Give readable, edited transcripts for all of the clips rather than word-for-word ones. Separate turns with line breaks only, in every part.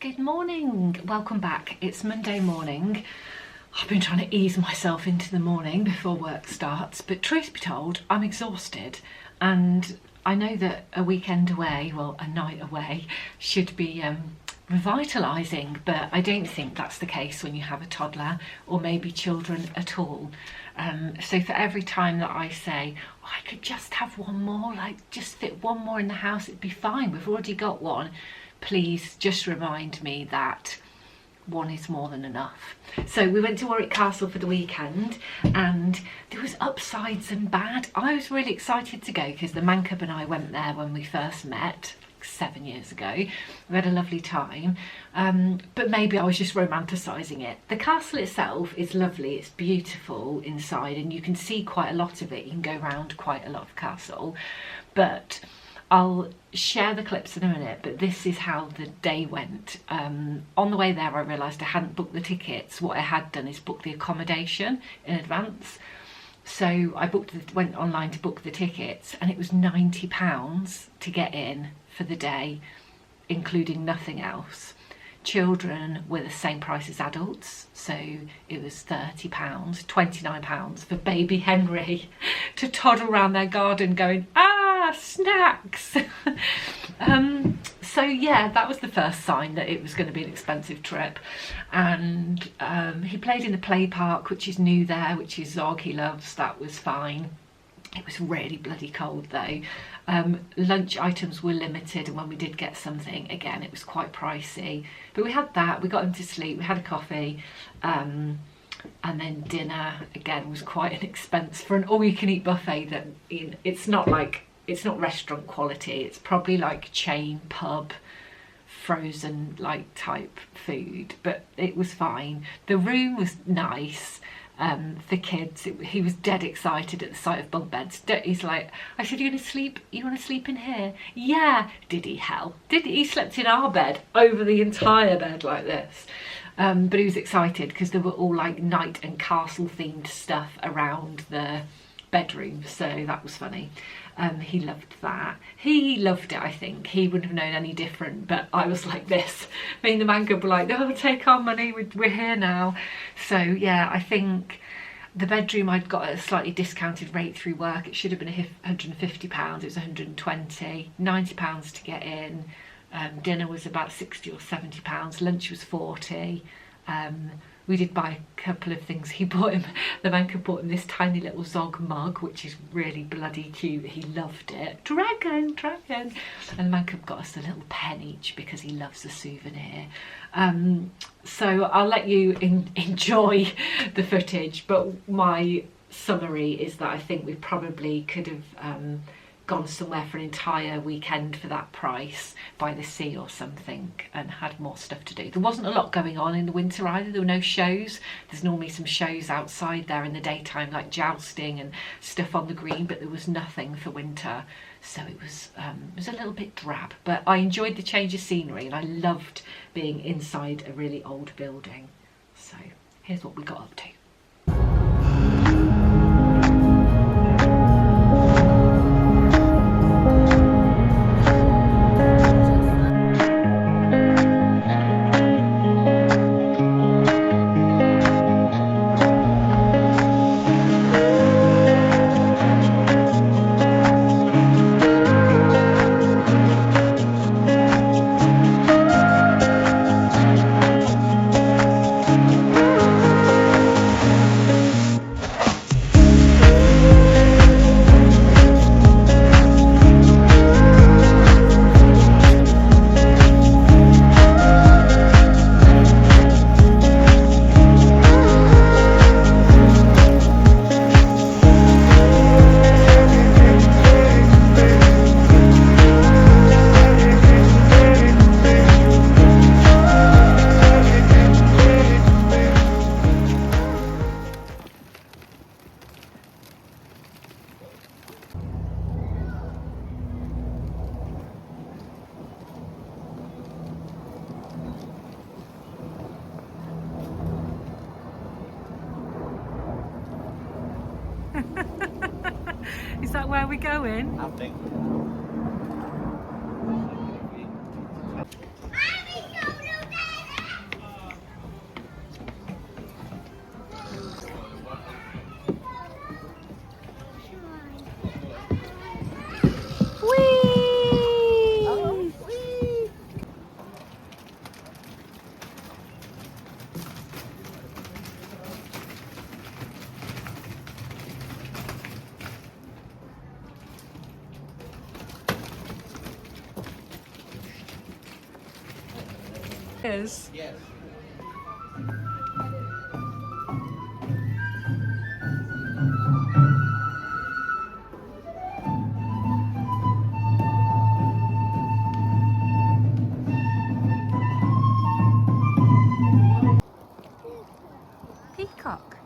Good morning, welcome back. It's Monday morning. I've been trying to ease myself into the morning before work starts, but truth be told, I'm exhausted, and I know that a weekend away, well, a night away, should be revitalising, but I don't think that's the case when you have a toddler or maybe children at all. So for every time that I say, oh, I could just have one more, like just fit one more in the house, it'd be fine, we've already got one, please just remind me that one is more than enough. So we went to Warwick Castle for the weekend and there was upsides and bad. I was really excited to go because the man cub and I went there when we first met 7 years ago. We had a lovely time, but maybe I was just romanticising it. The castle itself is lovely, it's beautiful inside and you can see quite a lot of it. You can go around quite a lot of the castle, but I'll share the clips in a minute, but this is how the day went. On the way there I realised I hadn't booked the tickets. What I had done is book the accommodation in advance. So I went online to book the tickets and it was £90 to get in for the day, including nothing else. Children were the same price as adults, so it was £30, £29 for baby Henry to toddle around their garden going, snacks. So yeah, that was the first sign that it was going to be an expensive trip. And he played in the play park, which is new there, which is Zog, he loves. That was fine. It was really bloody cold though. Lunch items were limited, and when we did get something, again, it was quite pricey. But we had that, we got him to sleep, we had a coffee, and then dinner, again, was quite an expense for an all-you-can-eat buffet that, you know, it's not restaurant quality, it's probably like chain pub frozen like type food, but it was fine. The room was nice. The kids, he was dead excited at the sight of bunk beds. He's like, I said, you want to sleep in here? Yeah. Did he hell? He slept in our bed over the entire bed like this. But he was excited because there were all like knight and castle themed stuff around the bedroom, so that was funny. He loved that. He loved it, I think. He wouldn't have known any different, but I was like this. Me and the man cub were like, oh, take our money, we're here now. So yeah, I think the bedroom I'd got at a slightly discounted rate through work. It should have been £150, it was £120, £90 to get in. Dinner was about £60 or £70, lunch was £40. We did buy a couple of things. He bought him, the man cub bought him this tiny little Zog mug, which is really bloody cute. He loved it. Dragon. And the man cub got us a little pen each because he loves a souvenir. So I'll let you enjoy the footage, but my summary is that I think we probably could have gone somewhere for an entire weekend for that price, by the sea or something, and had more stuff to do. There wasn't a lot going on in the winter either. There were no shows. There's normally some shows outside there in the daytime, like jousting and stuff on the green, but there was nothing for winter, so it was a little bit drab. But I enjoyed the change of scenery and I loved being inside a really old building. So here's what we got up to. Is that where we're going?
I think.
Yes.
Yes.
Peacock.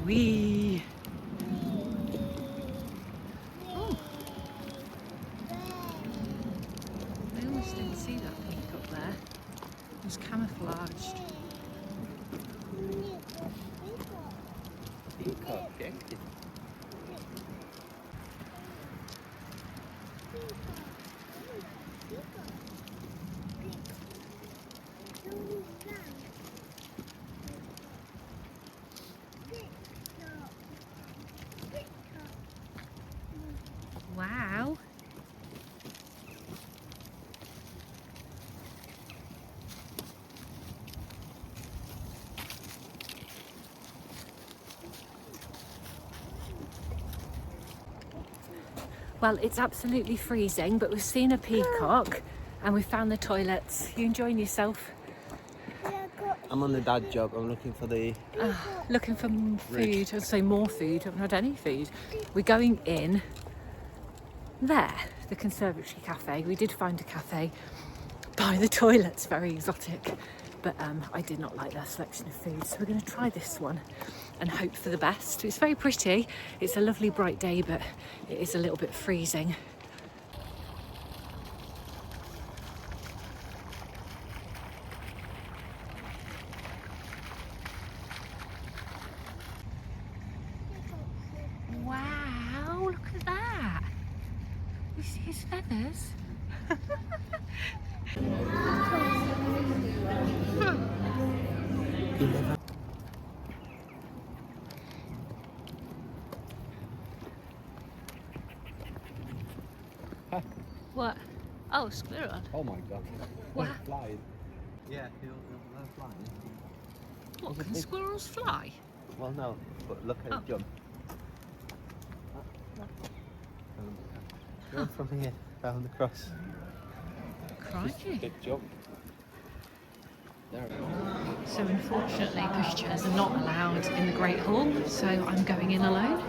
Wee. Oh, I almost didn't see that peacock there. It was camouflaged.
Peacock, pięknie.
Wow. Well, it's absolutely freezing, but we've seen a peacock and we've found the toilets. You enjoying yourself?
I'm on the dad job. I'm looking for the...
Looking for food. I'd say more food. I haven't had any food. We're going in there, the Conservatory Cafe. We did find a cafe by the toilets, very exotic, but I did not like their selection of food, so we're going to try this one and hope for the best. It's very pretty. It's a lovely bright day, but it is a little bit freezing. Wow, look at that. You see his feathers? What? Oh, squirrel.
Oh my god.
What?
Flying. Yeah, they're flying.
What, can squirrels fly?
Well, no, but look at it jump. Going from here down the cross.
Crikey.
Big jump. There.
So unfortunately pushchairs are not allowed in the Great Hall, so I'm going in alone.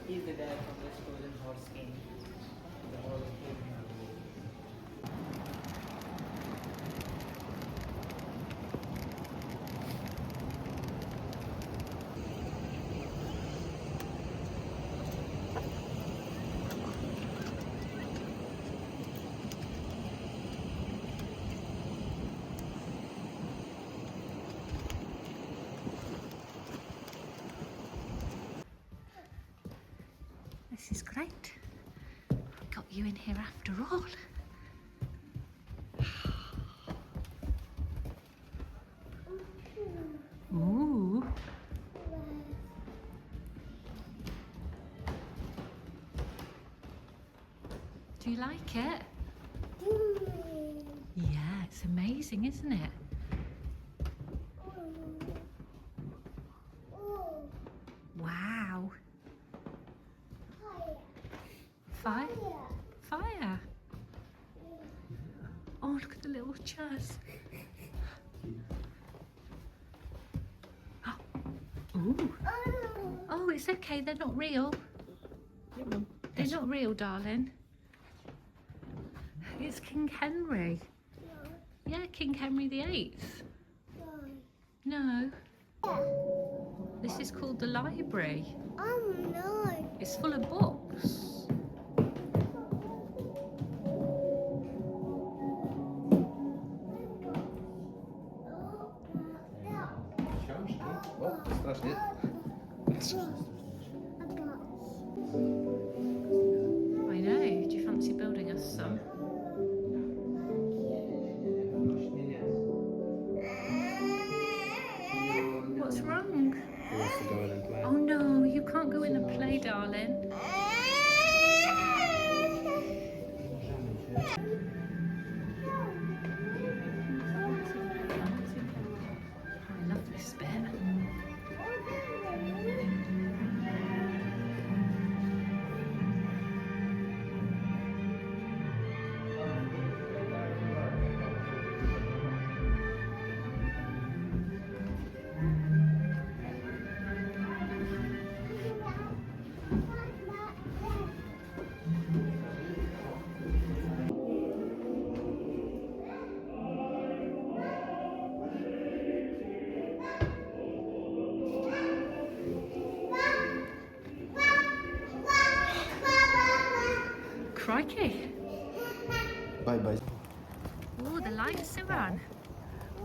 He's the guy from the stolen horse king. The horse king.
This is great. Got you in here after all. Ooh. Do you like it? Yeah, it's amazing, isn't it? Wow. Fire? Fire? Oh, look at the little chairs. Ooh. Oh, it's okay, they're not real. They're not real, darling. It's King Henry. Yeah, King Henry VIII. No. This is called the library.
Oh no.
It's full of books.
That's it.
I know. Do you fancy building us some? What's wrong?
He wants to go in and play.
Oh no, you can't go in and play, darling. I love this bit. Crikey.
Bye bye.
Oh, the lights are on.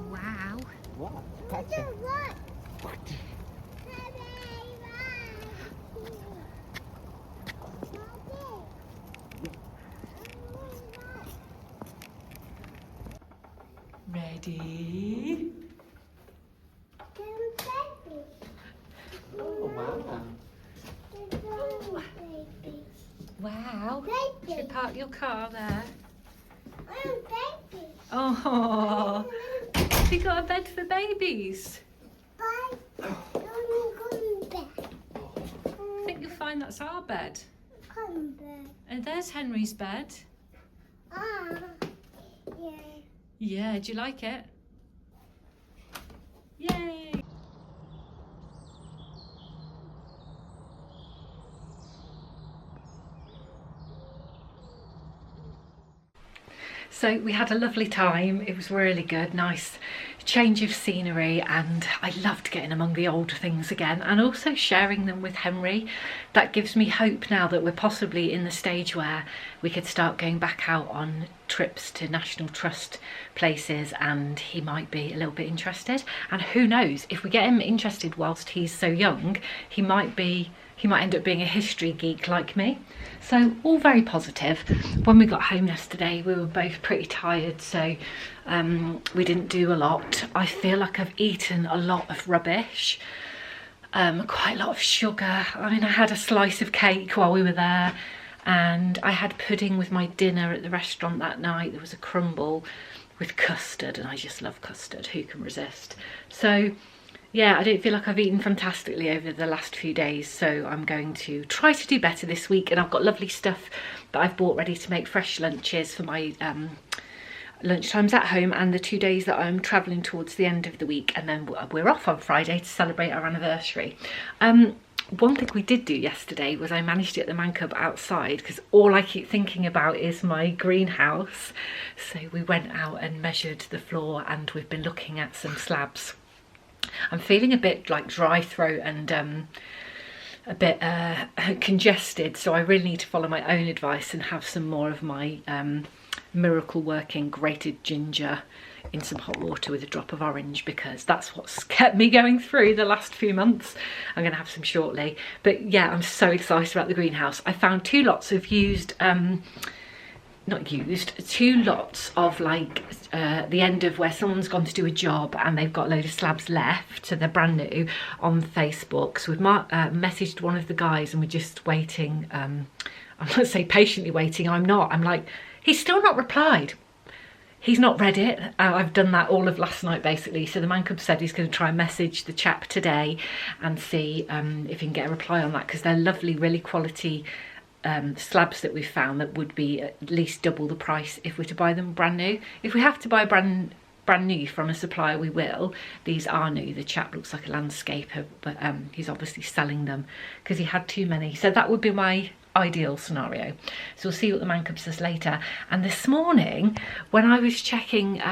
Wow.
What?
Ready?
Oh wow.
Wow. Should we park your car there?
Baby.
Oh, have you got a bed for babies?
Bye. Come back.
I think you'll find that's our bed.
Come back.
And there's Henry's bed.
Ah. Yeah.
Yeah, do you like it? Yay! So we had a lovely time. It was really good, nice change of scenery, and I loved getting among the old things again and also sharing them with Henry. That gives me hope now that we're possibly in the stage where we could start going back out on trips to National Trust places, and he might be a little bit interested. And who knows, if we get him interested whilst he's so young, he might end up being a history geek like me. So all very positive. When we got home yesterday, we were both pretty tired, so we didn't do a lot. I feel like I've eaten a lot of rubbish, quite a lot of sugar. I mean, I had a slice of cake while we were there, and I had pudding with my dinner at the restaurant that night. There was a crumble with custard, and I just love custard. Who can resist? So yeah, I don't feel like I've eaten fantastically over the last few days, so I'm going to try to do better this week. And I've got lovely stuff that I've bought ready to make fresh lunches for my lunchtimes at home and the 2 days that I'm travelling towards the end of the week, and then we're off on Friday to celebrate our anniversary. One thing we did do yesterday was I managed to get the man cub outside, because all I keep thinking about is my greenhouse. So we went out and measured the floor, and we've been looking at some slabs. I'm feeling a bit like dry throat and a bit congested, so I really need to follow my own advice and have some more of my miracle working grated ginger in some hot water with a drop of orange, because that's what's kept me going through the last few months. I'm going to have some shortly. But yeah, I'm so excited about the greenhouse. I found two lots of used two lots of like the end of where someone's gone to do a job and they've got a load of slabs left, so they're brand new, on Facebook. So we've messaged one of the guys, and we're just waiting. I'm not say patiently waiting, I'm like, he's still not replied. He's not read it. I've done that all of last night basically. So the man cub said he's going to try and message the chap today and see if he can get a reply on that, because they're lovely, really quality slabs that we've found that would be at least double the price if we're to buy them brand new. If we have to buy brand new from a supplier, we will. These are new. The chap looks like a landscaper, but he's obviously selling them because he had too many. So that would be my ideal scenario. So we'll see what the man cub says later. And this morning when I was checking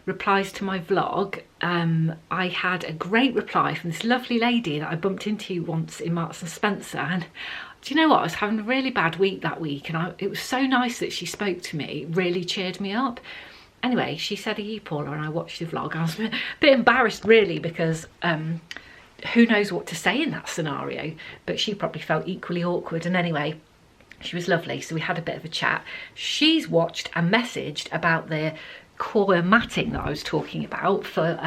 replies to my vlog, I had a great reply from this lovely lady that I bumped into once in Marks and Spencer. And do you know what, I was having a really bad week that week, and it was so nice that she spoke to me. It really cheered me up. Anyway, she said, "Are you Paula?" And I watched the vlog. I was a bit embarrassed really, because who knows what to say in that scenario, but she probably felt equally awkward. And anyway, she was lovely, so we had a bit of a chat. She's watched and messaged about the core matting that I was talking about for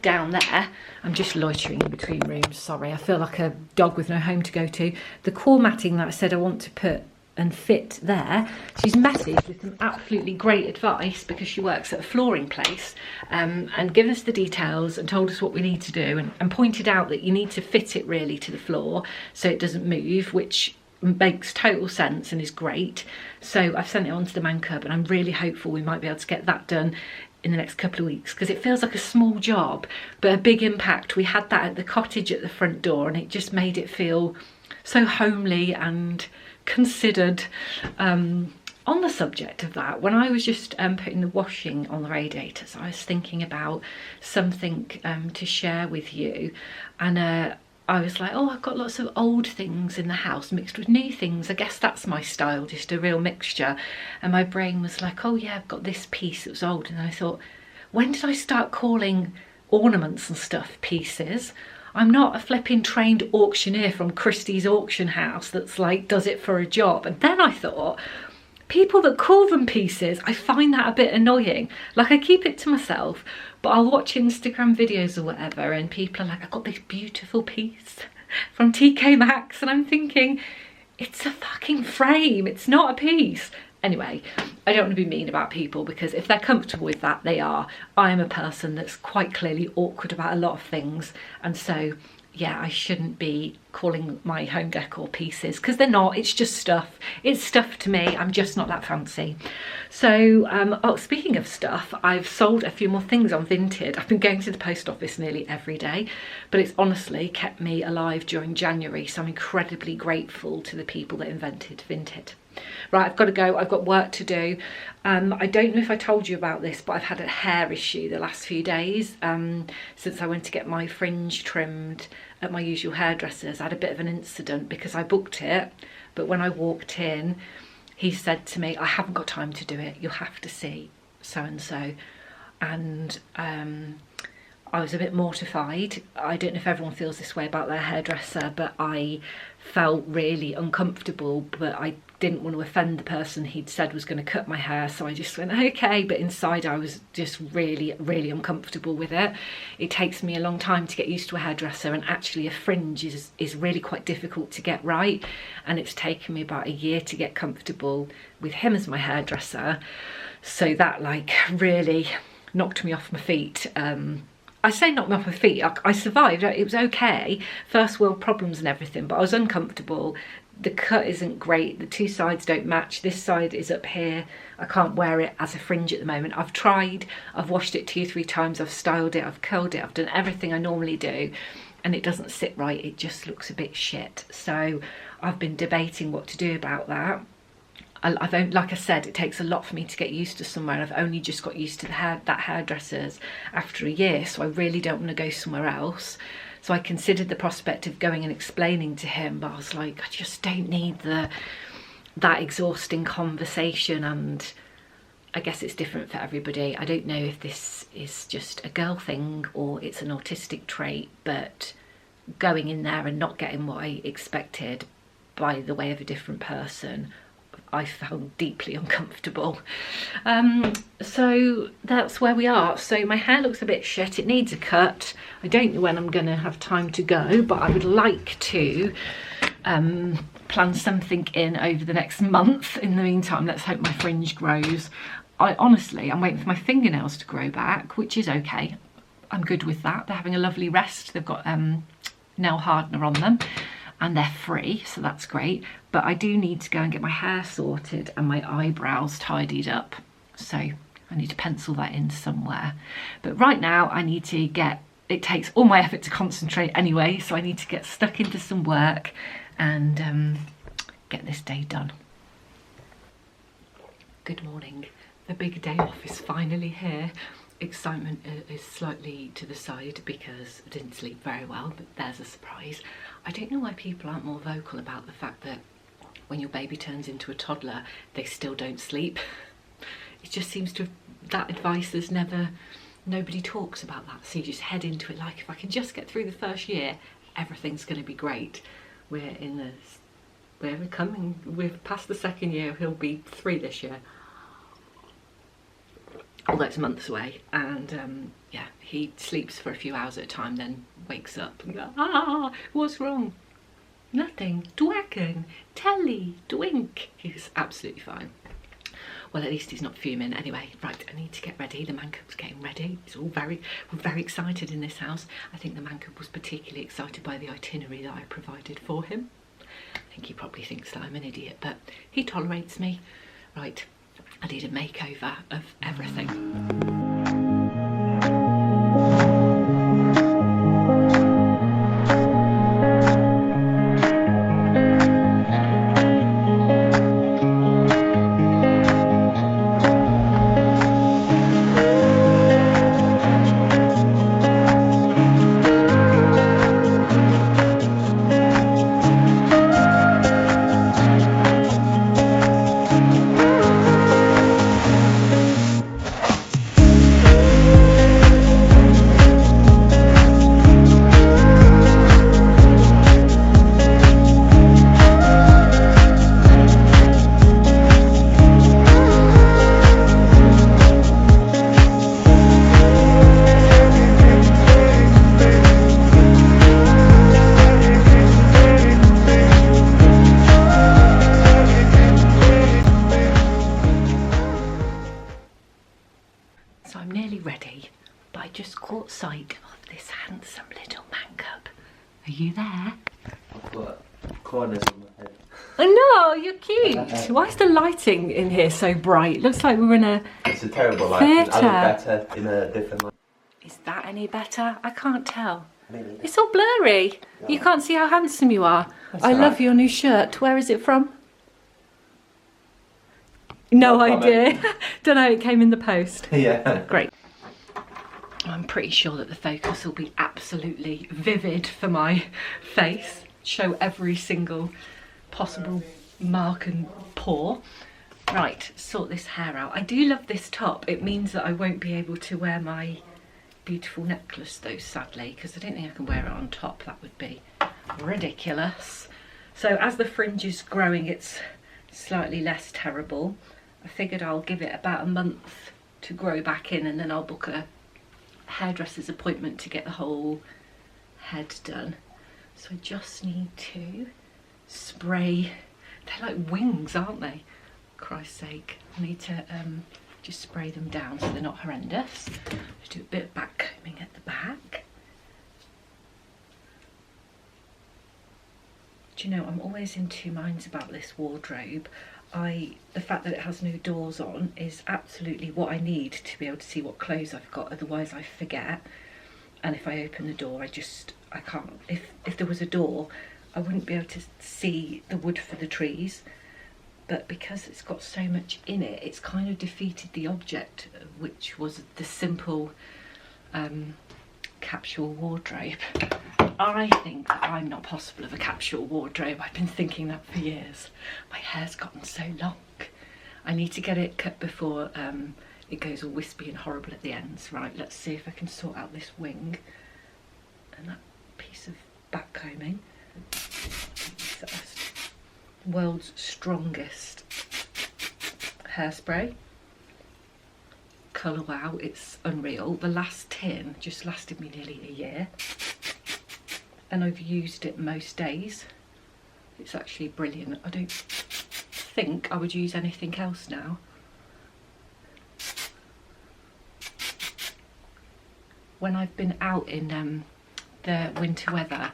down there. I'm just loitering in between rooms, sorry, I feel like a dog with no home to go to. The core matting that I said I want to put and fit there, she's messaged with some absolutely great advice, because she works at a flooring place, and given us the details and told us what we need to do, and pointed out that you need to fit it really to the floor so it doesn't move, which makes total sense and is great. So I've sent it on to the man cub, and I'm really hopeful we might be able to get that done in the next couple of weeks, because it feels like a small job but a big impact. We had that at the cottage at the front door, and it just made it feel so homely and considered. On the subject of that, when I was just putting the washing on the radiators, I was thinking about something to share with you, and I was like, oh, I've got lots of old things in the house mixed with new things. I guess that's my style, just a real mixture. And my brain was like, oh yeah, I've got this piece that was old. And I thought, when did I start calling ornaments and stuff pieces? I'm not a flipping trained auctioneer from Christie's auction house that's like, does it for a job. And then I thought, people that call them pieces, I find that a bit annoying. Like, I keep it to myself, but I'll watch Instagram videos or whatever, and people are like, I've got this beautiful piece from TK Maxx, and I'm thinking, it's a fucking frame, it's not a piece. Anyway, I don't want to be mean about people, because if they're comfortable with that, they are. I'm a person that's quite clearly awkward about a lot of things, and so yeah, I shouldn't be calling my home decor pieces, because they're not, it's just stuff. It's stuff to me, I'm just not that fancy. So, oh, speaking of stuff, I've sold a few more things on Vinted. I've been going to the post office nearly every day, but it's honestly kept me alive during January, so I'm incredibly grateful to the people that invented Vinted. Right, I've got to go, I've got work to do. I don't know if I told you about this, but I've had a hair issue the last few days since I went to get my fringe trimmed at my usual hairdressers. I had a bit of an incident because I booked it, but when I walked in, he said to me, I haven't got time to do it, you'll have to see so-and-so. And I was a bit mortified. I don't know if everyone feels this way about their hairdresser, but I felt really uncomfortable, but I didn't want to offend the person he'd said was going to cut my hair, so I just went okay, but inside I was just really uncomfortable with it. It takes me a long time to get used to a hairdresser, and actually a fringe is really quite difficult to get right, and it's taken me about a year to get comfortable with him as my hairdresser, so that like really knocked me off my feet. I say knocked me off my feet, I survived, it was okay, first world problems and everything, but I was uncomfortable. The cut isn't great, the two sides don't match, this side is up here, I can't wear it as a fringe at the moment. I've tried, I've washed it 2-3 times, I've styled it, I've curled it, I've done everything I normally do, and it doesn't sit right, it just looks a bit shit. So I've been debating what to do about that. Like I said, it takes a lot for me to get used to somewhere, and I've only just got used to that hairdresser's after a year, so I really don't want to go somewhere else. So I considered the prospect of going and explaining to him, but I was like, I just don't need that exhausting conversation, and I guess it's different for everybody. I don't know if this is just a girl thing or it's an autistic trait, but going in there and not getting what I expected by the way of a different person, I felt deeply uncomfortable. So that's where we are. So my hair looks a bit shit, it needs a cut. I don't know when I'm gonna have time to go, but I would like to plan something in over the next month. In the meantime, let's hope my fringe grows. I'm waiting for my fingernails to grow back, which is okay. I'm good with that. They're having a lovely rest. They've got nail hardener on them, and they're free, so that's great. But I do need to go and get my hair sorted and my eyebrows tidied up, so I need to pencil that in somewhere. But right now I need to it takes all my effort to concentrate anyway, so I need to get stuck into some work and get this day done. Good morning. The big day off is finally here. Excitement is slightly to the side because I didn't sleep very well, but there's a surprise. I don't know why people aren't more vocal about the fact that when your baby turns into a toddler, they still don't sleep. It just seems to, that advice has never nobody talks about that, so you just head into it like, if I can just get through the first year, everything's going to be great. We're past the second year. He'll be 3 this year, although it's months away, and yeah, he sleeps for a few hours at a time, then wakes up and goes, ah, what's wrong? Nothing. Dwacken, telly, twink. He's absolutely fine. Well, at least he's not fuming. Anyway, right, I need to get ready. The man cub's getting ready. It's all we're very excited in this house. I think the man cub was particularly excited by the itinerary that I provided for him. I think he probably thinks that I'm an idiot, but he tolerates me. Right, I need a makeover of everything. So I'm nearly ready, but I just caught sight of this handsome little man cub. Are you there?
I've got corners on my head.
Oh no, you're cute. Why is the lighting in here so bright? Looks like we're in a
It's a terrible light. I look better in a different light.
Is that any better? I can't tell.
Maybe.
It's all blurry.
No.
You can't see how handsome you are. I love your new shirt. Where is it from? No idea. Don't know, it came in the post.
Yeah.
Great. I'm pretty sure that the focus will be absolutely vivid for my face. Show every single possible mark and pore. Right, sort this hair out. I do love this top. It means that I won't be able to wear my beautiful necklace though, sadly, because I don't think I can wear it on top. That would be ridiculous. So as the fringe is growing, it's slightly less terrible. I figured I'll give it about a month to grow back in, and then I'll book a hairdresser's appointment to get the whole head done. So I just need to spray. They're like wings, aren't they? Christ's sake. I need to just spray them down so they're not horrendous. Just do a bit of back combing at the back. Do you know, I'm always in two minds about this wardrobe. The fact that it has no doors on is absolutely what I need to be able to see what clothes I've got, otherwise I forget. And if I open the door, I can't. If there was a door, I wouldn't be able to see the wood for the trees. But because it's got so much in it, it's kind of defeated the object, which was the simple capsule wardrobe. I think that I'm not possible of a capsule wardrobe. I've been thinking that for years. My hair's gotten so long. I need to get it cut before it goes all wispy and horrible at the ends. Right, let's see if I can sort out this wing and that piece of back combing. First. World's strongest hairspray. Colour wow, it's unreal. The last tin just lasted me nearly a year. And I've used it most days. It's actually brilliant. I don't think I would use anything else now. When I've been out in the winter weather,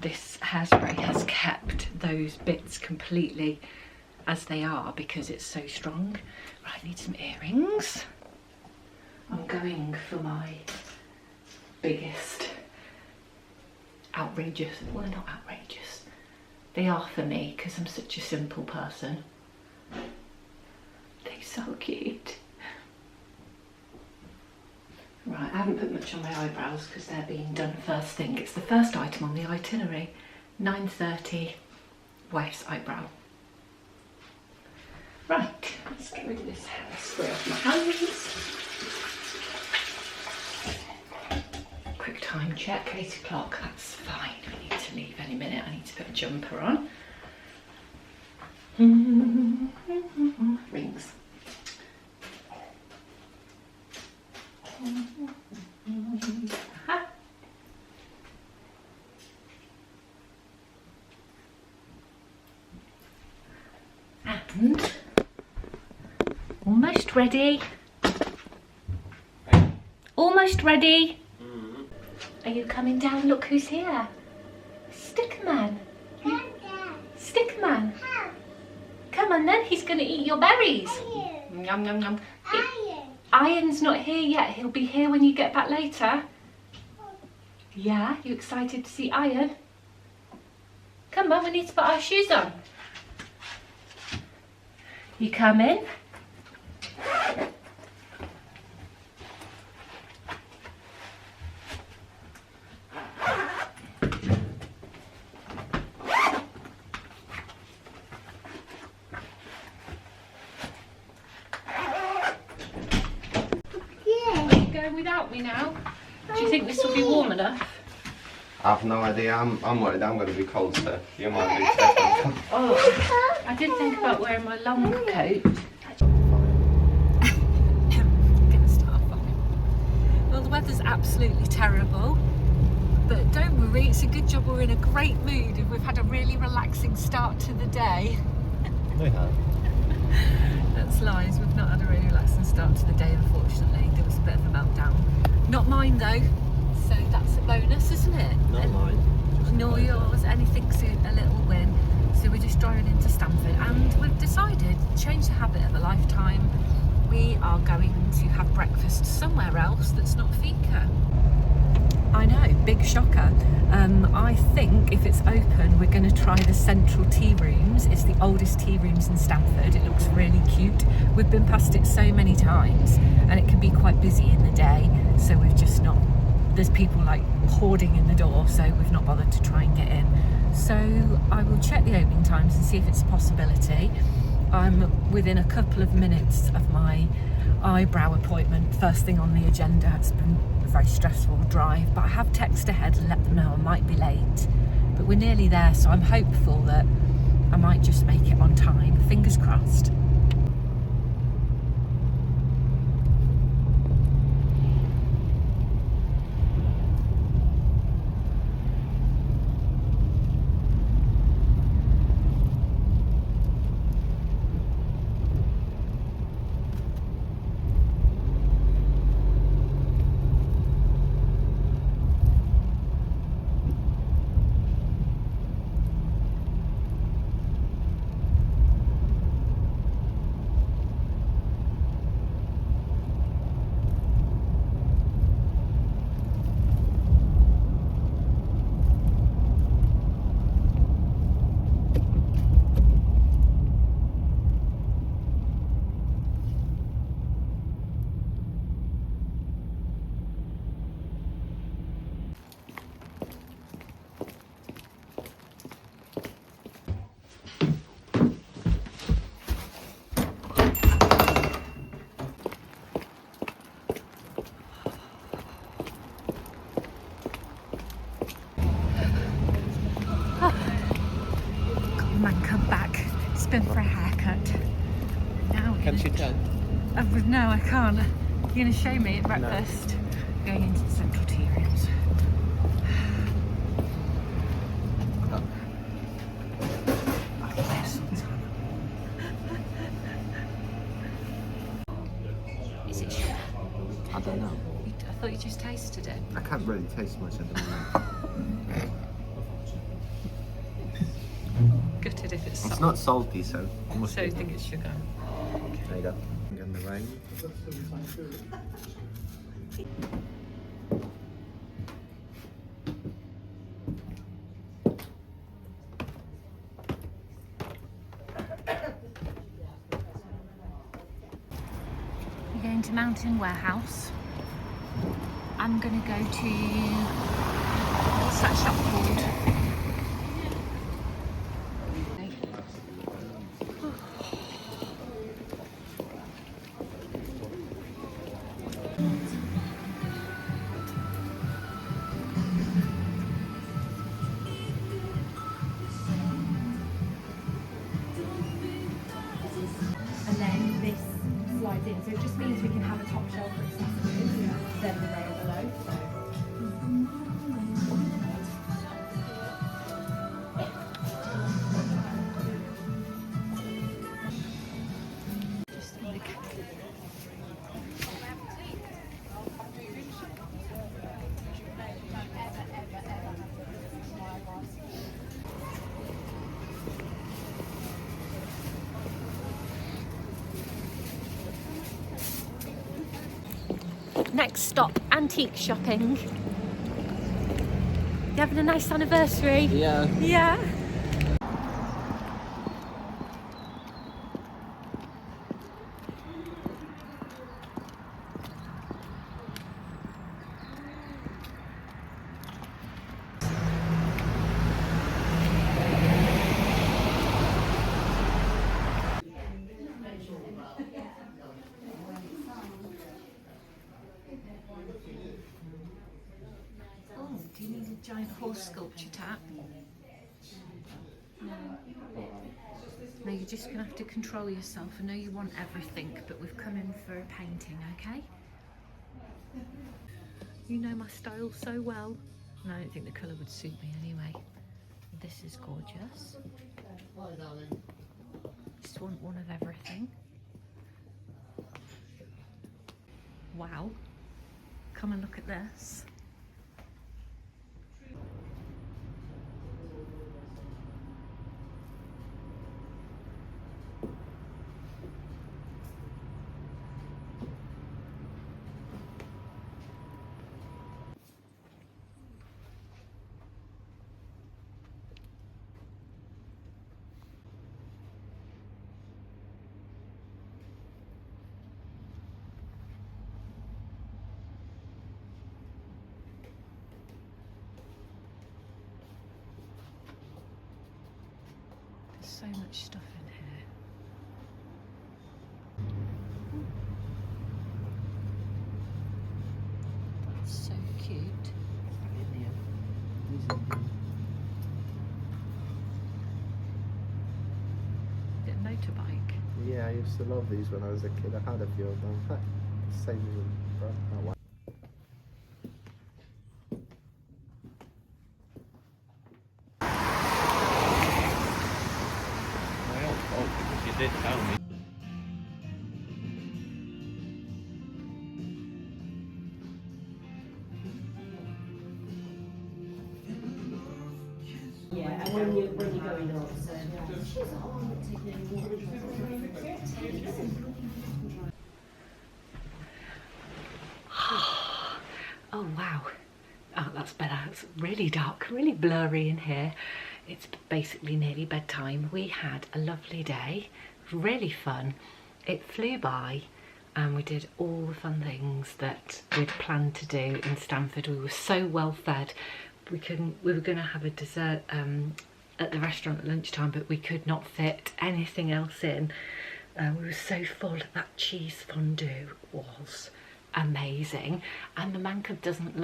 this hairspray has kept those bits completely as they are because it's so strong. Right, I need some earrings. I'm going for my biggest outrageous, well, they're not outrageous, they are for me because I'm such a simple person. They're so cute. Right, I haven't put much on my eyebrows because they're being done first thing. It's the first item on the itinerary. 9:30, wife's eyebrow. Right, let's get rid of this hairspray off my hands. Time check, 8 o'clock, that's fine. We need to leave any minute. I need to put a jumper on. Rings. And almost ready. Almost ready. Are you coming down? Look who's here. Stickerman. Stickerman. Come on then, he's going to eat your berries. Yum, yum, yum. Iron's not here yet. He'll be here when you get back later. Yeah, you excited to see Iron? Come on, we need to put our shoes on. You come in. Without me now? Do you think this will be warm enough?
I've no idea. I'm worried I'm going to be cold, so you might be.
Oh, I did think about wearing my long coat. Gonna start fine. Well, the weather's absolutely terrible, but don't worry, it's a good job we're in a great mood and we've had a really relaxing start to the day.
We have.
That's lies, we've not had a really relaxing start to the day, unfortunately. There was a bit of a meltdown. Not mine though, so that's a bonus, isn't it?
Not mine.
Nor yours, anything's a little win. So we're just driving into Stamford and we've decided to change the habit of a lifetime. We are going to have breakfast somewhere else that's not fika. I know, big shocker. I think if it's open, we're going to try the central tea rooms. It's the oldest tea rooms in Stamford. It looks really cute. We've been past it so many times and it can be quite busy in the day. So we've just not, there's people like hoarding in the door, so we've not bothered to try and get in. So I will check the opening times and see if it's a possibility. I'm within a couple of minutes of my eyebrow appointment, first thing on the agenda. It's been a very stressful drive, but I have texted ahead and let them know I might be late, but we're nearly there, so I'm hopeful that I might just make it on time. Fingers crossed. Been for a haircut. Now
Can she tell?
No, I can't. You're going to show me at breakfast. No. Going into the central tea rooms. Is it sugar?
I don't know.
I thought you just tasted it.
I can't really taste much at the moment.
Gutted if it's salt.
It's not salty, so.
So you think it's sugar?
There you go. In the rain.
We're going to Mountain Warehouse. I'm going to go to, what's that shop called? next stop, antique shopping. You having a nice anniversary?
Yeah.
Yeah. Oh, do you need a giant horse sculpture tap? No, you're just going to have to control yourself. I know you want everything, but we've come in for a painting, okay? You know my style so well. And I don't think the colour would suit me anyway. This is gorgeous. Just want one of everything. Wow. Come and look at this. There's so much stuff in here. That's so cute. Is it a motorbike?
Yeah, I used to love these when I was a kid. I had a few of them. Same as them, bro. That one. Because you did tell me.
Yeah, and when you're going up, so
Oh wow. Oh, that's better. It's really dark, really blurry in here. It's basically nearly bedtime. We had a lovely day, really fun. It flew by and we did all the fun things that we'd planned to do in Stamford. We were so well fed. We were going to have a dessert at the restaurant at lunchtime, but we could not fit anything else in. We were so full. That cheese fondue was amazing, and the man cub doesn't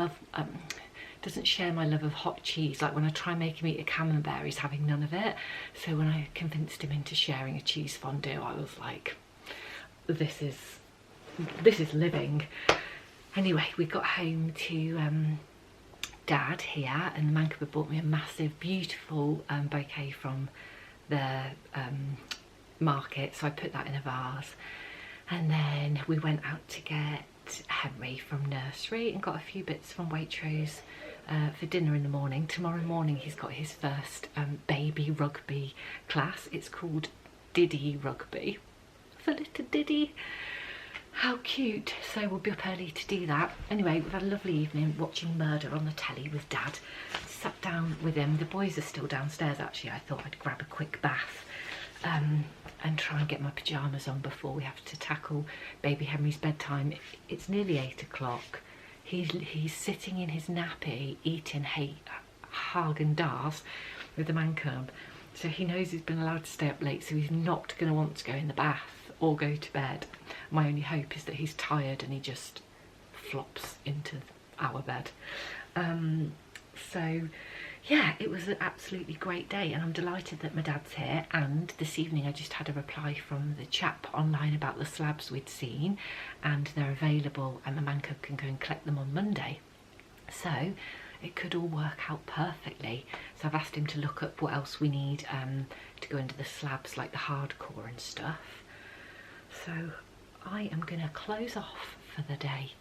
share my love of hot cheese. Like when I try and make him eat a camembert, he's having none of it. So when I convinced him into sharing a cheese fondue, I was like, this is living. Anyway, we got home to Dad here, and the man cub bought me a massive, beautiful bouquet from the market, so I put that in a vase. And then we went out to get Henry from nursery and got a few bits from Waitrose for dinner in the morning. Tomorrow morning he's got his first baby rugby class. It's called Diddy Rugby for little Diddy. How cute. So we'll be up early to do that. Anyway, we've had a lovely evening watching Murder on the telly with Dad. Sat down with him. The boys are still downstairs actually. I thought I'd grab a quick bath and try and get my pyjamas on before we have to tackle baby Henry's bedtime. It's nearly 8 o'clock. He's sitting in his nappy eating Haagen-Dazs with the man cub. So he knows he's been allowed to stay up late, so he's not going to want to go in the bath or go to bed. My only hope is that he's tired and he just flops into our bed. So yeah, it was an absolutely great day, and I'm delighted that my dad's here. And this evening I just had a reply from the chap online about the slabs we'd seen, and they're available and the man cub can go and collect them on Monday. So it could all work out perfectly. So I've asked him to look up what else we need to go into the slabs, like the hardcore and stuff. So I am going to close off for the day.